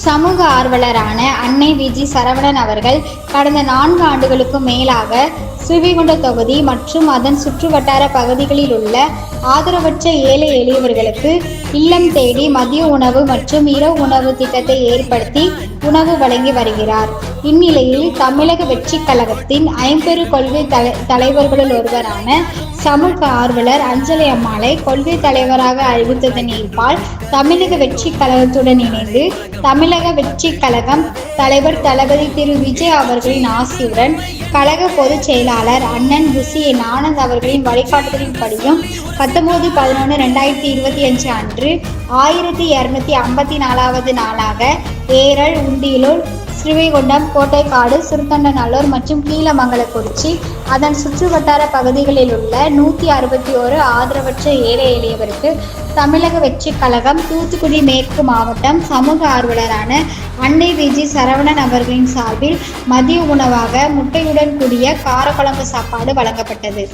சமூக ஆர்வலரான அன்னை வி.ஜி. சரவணன் அவர்கள் கடந்த 4 ஆண்டுகளுக்கும் மேலாக ஸ்ரீவைகுண்டம் தொகுதி மற்றும் அதன் சுற்றுவட்டார பகுதிகளில் உள்ள ஆதரவற்ற ஏழை எளியவர்களுக்கு இல்லம் தேடி மதிய உணவு மற்றும் இரவு உணவு திட்டத்தை ஏற்படுத்தி உணவு வழங்கி வருகிறார். இந்நிலையில் தமிழக வெற்றிக் கழகத்தின் ஐம்பெரு கொள்கை தலைவர்களுள் ஒருவரான சமூக ஆர்வலர் அஞ்சலை அம்மாளை கொள்கை தலைவராக அறிவித்ததன் ஈர்ப்பால் தமிழக வெற்றிக் கழகத்துடன் இணைந்து தமிழக வெற்றிக் கழகம் தலைவர் தளபதி திரு விஜய் அவர்களின் ஆசியுடன் கழக பொதுச் செயலாளர் அண்ணன் ருசி என் ஆனந்த் அவர்களின் வழிகாட்டுதலின்படியும் 19/11/2025 அன்று 1254வது நாளாக ஏரல், உண்டியலூர், ஸ்ரீவைகுண்டம், கோட்டைக்காடு, சுருத்தண்டநல்லூர் மற்றும் கீழமங்கலக்குறிச்சி அதன் சுற்றுவட்டார பகுதிகளில் உள்ள 161 ஆதரவற்ற ஏழை எளியவருக்கு தமிழக வெற்றிக் கழகம் தூத்துக்குடி மேற்கு மாவட்டம் சமூக ஆர்வலரான அன்னை வி.ஜி. சரவணன் அவர்களின் சார்பில் மதிய உணவாக முட்டையுடன் கூடிய காரக்குழம்பு சாப்பாடு வழங்கப்பட்டது.